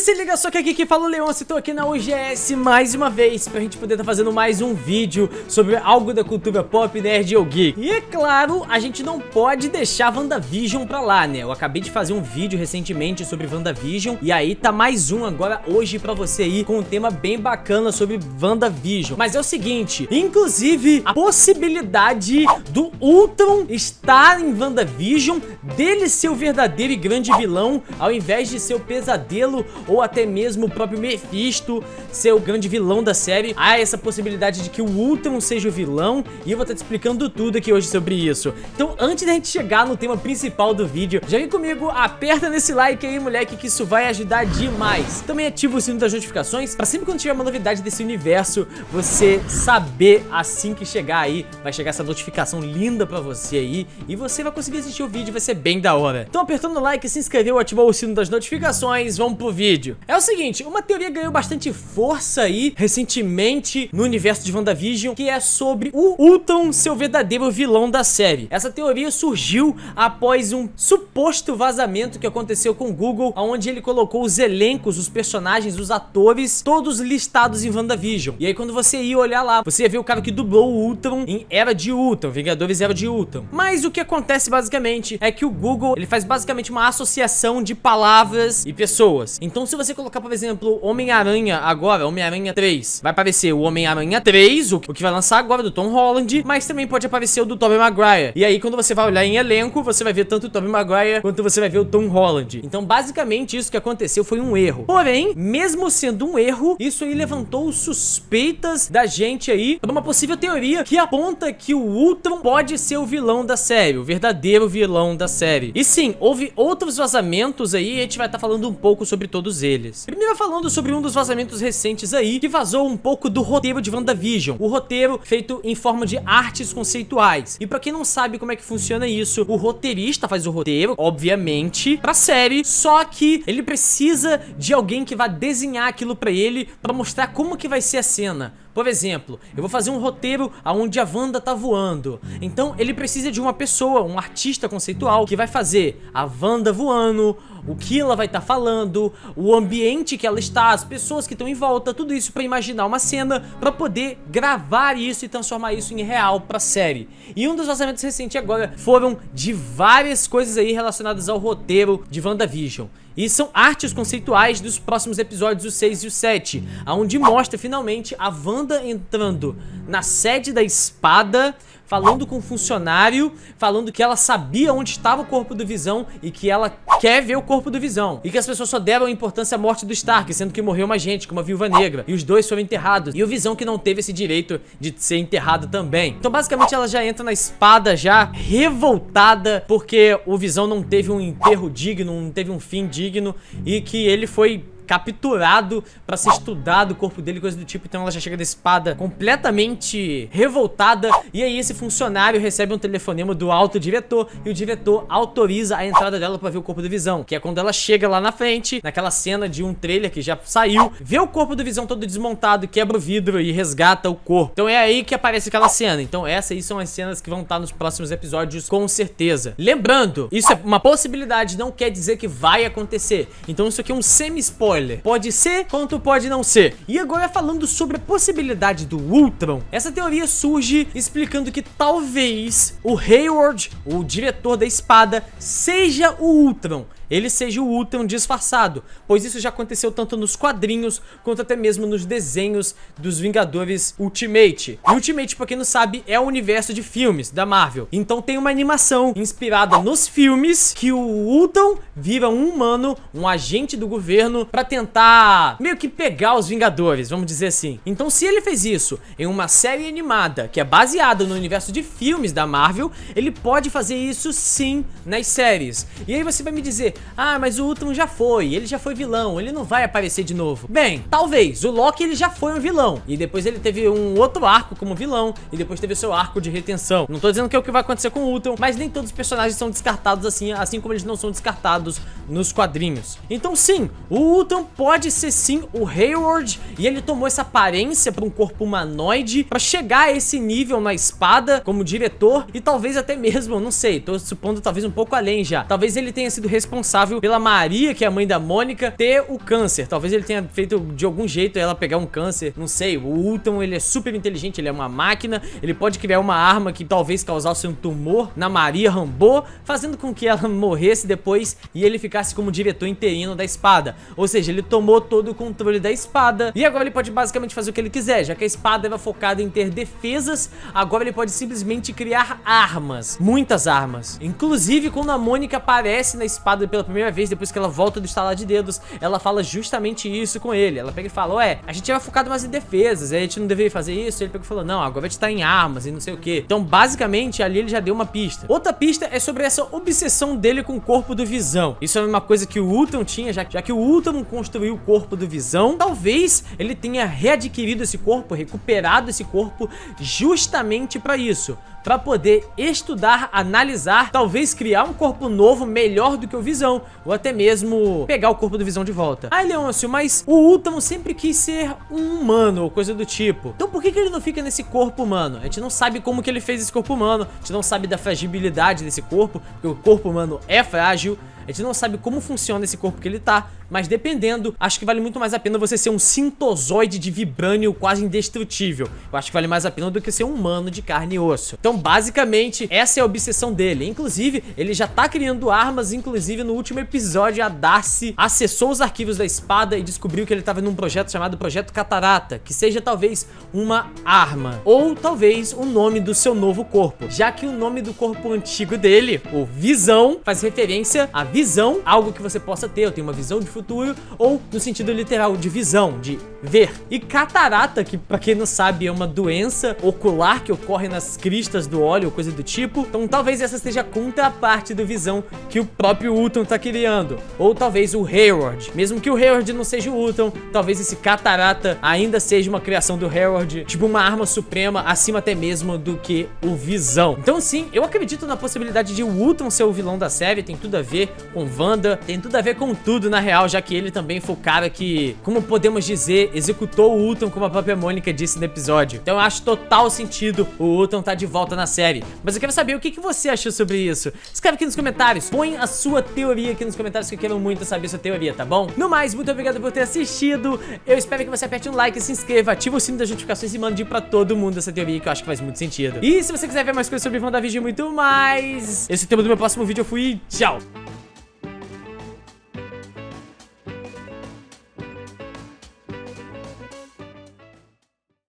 se liga só que aqui que fala o Leôncio, tô aqui na UGS mais uma vez pra gente poder fazer mais um vídeo sobre algo da cultura pop, nerd ou geek. E é claro, a gente não pode deixar WandaVision pra lá, né? Eu acabei de fazer um vídeo recentemente sobre WandaVision e aí tá mais um agora hoje pra você aí com um tema bem bacana sobre WandaVision. Mas é o seguinte, inclusive a possibilidade do Ultron estar em WandaVision, dele ser o verdadeiro e grande vilão, ao invés de ser o pesadelo ou até mesmo o próprio Mephisto ser o grande vilão da série. Há essa possibilidade de que o Ultron seja o vilão e eu vou estar te explicando tudo aqui hoje sobre isso. Então antes da gente chegar no tema principal do vídeo, já vem comigo, aperta nesse like aí, moleque, que isso vai ajudar demais. Também ativa o sino das notificações pra sempre quando tiver uma novidade desse universo, você saber assim que chegar aí, vai chegar essa notificação linda pra você aí e você vai conseguir assistir o vídeo, vai ser bem da hora. Então apertando o like, se inscreveu, ativou o sino das notificações, vamos pro vídeo. É o seguinte, uma teoria ganhou bastante força aí recentemente no universo de WandaVision, que é sobre o Ultron ser o verdadeiro vilão da série. Essa teoria surgiu após um suposto vazamento que aconteceu com o Google, onde ele colocou os elencos, os personagens, os atores, todos listados em WandaVision. E aí quando você ia olhar lá, você ia ver o cara que dublou o Ultron em Era de Ultron, Vingadores Era de Ultron. Mas o que acontece basicamente é que o Google, ele faz basicamente uma associação de palavras e pessoas. Então se você colocar, por exemplo, Homem-Aranha agora, Homem-Aranha 3, vai aparecer o Homem-Aranha 3, o que vai lançar agora, do Tom Holland, mas também pode aparecer o do Tobey Maguire. E aí quando você vai olhar em elenco, você vai ver tanto o Tobey Maguire quanto você vai ver o Tom Holland. Então basicamente isso que aconteceu foi um erro. Porém, mesmo sendo um erro, isso aí levantou suspeitas da gente aí para uma possível teoria que aponta que o Ultron pode ser o vilão da série, o verdadeiro vilão da série. E sim, houve outros vazamentos aí e a gente vai estar falando um pouco sobre todos eles. Primeiro falando sobre um dos vazamentos recentes aí, que vazou um pouco do roteiro de WandaVision. O roteiro feito em forma de artes conceituais. E pra quem não sabe como é que funciona isso, o roteirista faz o roteiro, obviamente, pra série, só que ele precisa de alguém que vá desenhar aquilo pra ele, pra mostrar como que vai ser a cena. Por exemplo, eu vou fazer um roteiro onde a Wanda tá voando. Então ele precisa de uma pessoa, um artista conceitual, que vai fazer a Wanda voando, o que ela vai estar falando, o ambiente que ela está, as pessoas que estão em volta, tudo isso para imaginar uma cena, para poder gravar isso e transformar isso em real pra série. E um dos vazamentos recentes agora foram de várias coisas aí relacionadas ao roteiro de WandaVision. E são artes conceituais dos próximos episódios, o 6 e o 7, onde mostra finalmente a Wanda entrando na sede da espada, falando com o funcionário, falando que ela sabia onde estava o corpo do Visão e que ela quer ver o corpo do Visão. E que as pessoas só deram importância à morte do Stark, sendo que morreu uma gente, como a Viúva Negra. E os dois foram enterrados. E o Visão que não teve esse direito de ser enterrado também. Então basicamente ela já entra na espada já revoltada, porque o Visão não teve um enterro digno, não teve um fim digno, e que ele foi capturado pra ser estudado o corpo dele, coisa do tipo. Então ela já chega da espada completamente revoltada. E aí esse funcionário recebe um telefonema do alto diretor e o diretor autoriza a entrada dela pra ver o corpo do Visão, que é quando ela chega lá na frente, naquela cena de um trailer que já saiu, vê o corpo do Visão todo desmontado, quebra o vidro e resgata o corpo. Então é aí que aparece aquela cena. Então essas aí são as cenas que vão estar nos próximos episódios, com certeza. Lembrando, isso é uma possibilidade, não quer dizer que vai acontecer. Então isso aqui é um semi-spoiler. Pode ser, quanto pode não ser. E agora falando sobre a possibilidade do Ultron, essa teoria surge explicando que talvez o Hayward, o diretor da espada, seja o Ultron. Ele seja o Ultron disfarçado, pois isso já aconteceu tanto nos quadrinhos quanto até mesmo nos desenhos dos Vingadores Ultimate. E Ultimate, pra quem não sabe, é o universo de filmes da Marvel. Então tem uma animação inspirada nos filmes que o Ultron vira um humano, um agente do governo, pra tentar meio que pegar os Vingadores, vamos dizer assim. Então se ele fez isso em uma série animada que é baseada no universo de filmes da Marvel, ele pode fazer isso sim nas séries. E aí você vai me dizer, ah, mas o Ultron já foi, ele já foi vilão, ele não vai aparecer de novo. Bem, talvez, o Loki ele já foi um vilão, e depois ele teve um outro arco como vilão, e depois teve o seu arco de retenção. Não tô dizendo que é o que vai acontecer com o Ultron, mas nem todos os personagens são descartados assim como eles não são descartados nos quadrinhos. Então sim, o Ultron pode ser sim o Hayward, e ele tomou essa aparência para um corpo humanoide, para chegar a esse nível na espada, como diretor, e talvez até mesmo, não sei, tô supondo talvez um pouco além já, talvez ele tenha sido responsável responsável pela Maria, que é a mãe da Mônica, ter o câncer. Talvez ele tenha feito de algum jeito ela pegar um câncer, não sei. O Ultron, ele é super inteligente, ele é uma máquina, ele pode criar uma arma que talvez causasse um tumor na Maria Rambeau, fazendo com que ela morresse depois e ele ficasse como diretor interino da espada. Ou seja, ele tomou todo o controle da espada e agora ele pode basicamente fazer o que ele quiser, já que a espada era focada em ter defesas, agora ele pode simplesmente criar armas, muitas armas. Inclusive, quando a Mônica aparece na espada pela primeira vez, depois que ela volta do estalar de dedos, ela fala justamente isso com ele. Ela pega e fala, ué, a gente era focado mais em defesas, a gente não deveria fazer isso. Ele pega e falou, não, agora a gente tá em armas e não sei o que. Então, basicamente, ali ele já deu uma pista. Outra pista é sobre essa obsessão dele com o corpo do Visão. Isso é uma coisa que o Ultron tinha, já que o Ultron construiu o corpo do Visão. Talvez ele tenha readquirido esse corpo, recuperado esse corpo justamente pra isso, pra poder estudar, analisar, talvez criar um corpo novo melhor do que o Visão, ou até mesmo pegar o corpo do Visão de volta. Ai, Leôncio, mas o Ultron sempre quis ser um humano ou coisa do tipo. Então por que ele não fica nesse corpo humano? A gente não sabe como que ele fez esse corpo humano, a gente não sabe da fragilidade desse corpo, porque o corpo humano é frágil. A gente não sabe como funciona esse corpo que ele tá, mas dependendo, acho que vale muito mais a pena você ser um sintozoide de vibrânio quase indestrutível. Eu acho que vale mais a pena do que ser um humano de carne e osso. Então, basicamente, essa é a obsessão dele. Inclusive, ele já tá criando armas, inclusive no último episódio a Darcy acessou os arquivos da espada e descobriu que ele tava num projeto chamado Projeto Catarata, que seja talvez uma arma, ou talvez o nome do seu novo corpo, já que o nome do corpo antigo dele, o Visão, faz referência a visão, algo que você possa ter, eu tenho uma visão de futuro, ou no sentido literal de visão, de ver. E catarata, que pra quem não sabe é uma doença ocular que ocorre nas cristas do olho ou coisa do tipo, então talvez essa seja a contraparte do Visão que o próprio Ultron tá criando, ou talvez o Hayward, mesmo que o Hayward não seja o Ultron, talvez esse catarata ainda seja uma criação do Hayward, tipo uma arma suprema, acima até mesmo do que o Visão. Então sim, eu acredito na possibilidade de o Ultron ser o vilão da série, tem tudo a ver com Wanda, tem tudo a ver com tudo na real, já que ele também foi o cara que, como podemos dizer, executou o Ultron, como a própria Mônica disse no episódio. Então eu acho total sentido o Ultron tá de volta na série. Mas eu quero saber o que você achou sobre isso. Escreve aqui nos comentários, põe a sua teoria aqui nos comentários, que eu quero muito saber a sua teoria, tá bom? No mais, muito obrigado por ter assistido, eu espero que você aperte um like, se inscreva, ative o sino das notificações e mande pra todo mundo essa teoria, que eu acho que faz muito sentido. E se você quiser ver mais coisas sobre WandaVision e muito mais, esse é o tema do meu próximo vídeo. Eu fui, tchau!